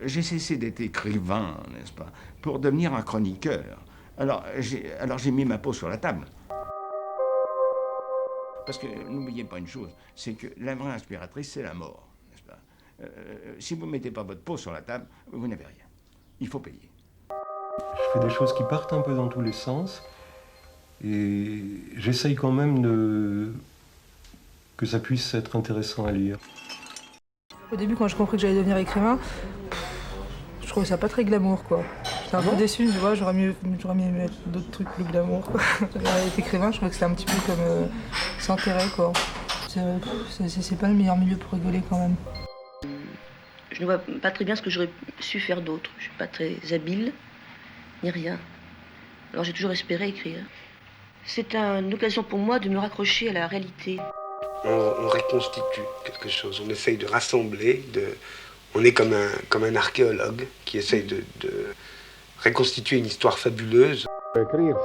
J'ai cessé d'être écrivain, n'est-ce pas, pour devenir un chroniqueur. Alors j'ai mis ma peau sur la table. Parce que n'oubliez pas une chose, c'est que la vraie inspiratrice, c'est la mort, n'est-ce pas? Si vous ne mettez pas votre peau sur la table, vous n'avez rien. Il faut payer. Je fais des choses qui partent un peu dans tous les sens. Et j'essaye quand même que ça puisse être intéressant à lire. Au début, quand j'ai compris que j'allais devenir écrivain, je trouvais ça pas très glamour, quoi. J'étais un peu déçue, tu vois, j'aurais mieux mettre d'autres trucs plus glamour, quoi. Être écrivain, je trouvais que c'était un petit peu comme s'enterrer, quoi. C'est pas le meilleur milieu pour rigoler, quand même. Je ne vois pas très bien ce que j'aurais su faire d'autre. Je suis pas très habile, ni rien. Alors j'ai toujours espéré écrire. C'est une occasion pour moi de me raccrocher à la réalité. On reconstitue quelque chose, on essaye de rassembler, on est comme un archéologue qui essaye de reconstituer une histoire fabuleuse. Écrire,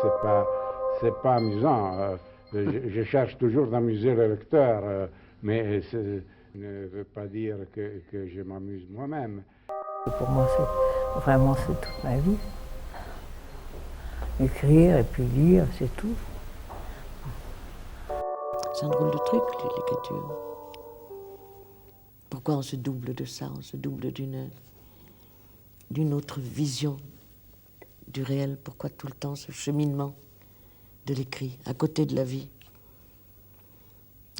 c'est pas amusant. Je cherche toujours d'amuser le lecteur, mais ça ne veut pas dire que je m'amuse moi-même. Pour moi, c'est toute ma vie. Écrire et puis lire, c'est tout. C'est un drôle de truc, l'écriture. Pourquoi on se double de ça? On se double d'une autre vision du réel. Pourquoi tout le temps ce cheminement de l'écrit, à côté de la vie,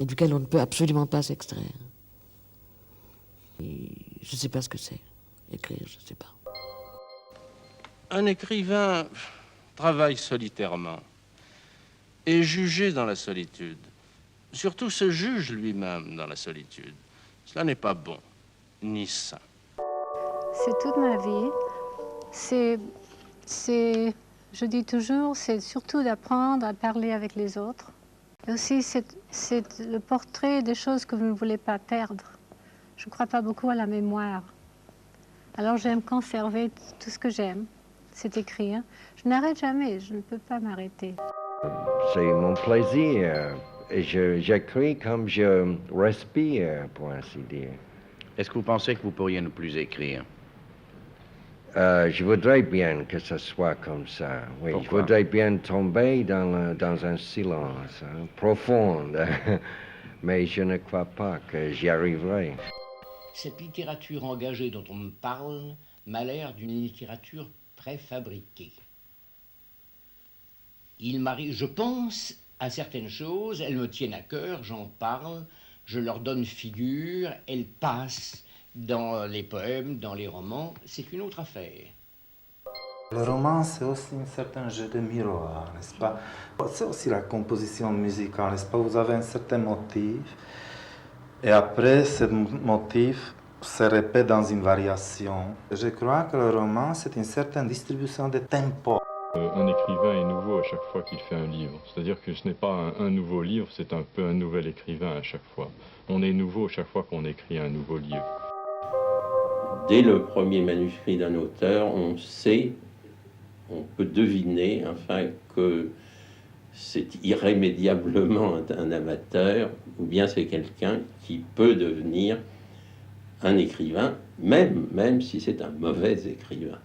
et duquel on ne peut absolument pas s'extraire. Et je ne sais pas ce que c'est, écrire, je ne sais pas. Un écrivain travaille solitairement, est jugé dans la solitude. Surtout se juge lui-même dans la solitude. Cela n'est pas bon, ni sain. C'est toute ma vie. Je dis toujours, c'est surtout d'apprendre à parler avec les autres. Et aussi, c'est le portrait des choses que vous ne voulez pas perdre. Je ne crois pas beaucoup à la mémoire. Alors j'aime conserver tout ce que j'aime, c'est écrire. Je n'arrête jamais, je ne peux pas m'arrêter. C'est mon plaisir. Et j'écris comme je respire, pour ainsi dire. Est-ce que vous pensez que vous pourriez ne plus écrire? Je voudrais bien que ce soit comme ça. Oui, pourquoi? Je voudrais bien tomber dans un silence profond. Mais je ne crois pas que j'y arriverai. Cette littérature engagée dont on me parle m'a l'air d'une littérature préfabriquée. Il m'arrive, je pense à certaines choses, elles me tiennent à cœur, j'en parle, je leur donne figure, elles passent dans les poèmes, dans les romans, c'est une autre affaire. Le roman, c'est aussi un certain jeu de miroir, n'est-ce pas? C'est aussi la composition musicale, n'est-ce pas? Vous avez un certain motif, et après, ce motif se répète dans une variation. Je crois que le roman, c'est une certaine distribution de tempo. Un écrivain est nouveau à chaque fois qu'il fait un livre. C'est-à-dire que ce n'est pas un nouveau livre, c'est un peu un nouvel écrivain à chaque fois. On est nouveau chaque fois qu'on écrit un nouveau livre. Dès le premier manuscrit d'un auteur, on peut deviner, enfin, que c'est irrémédiablement un amateur, ou bien c'est quelqu'un qui peut devenir un écrivain, même si c'est un mauvais écrivain.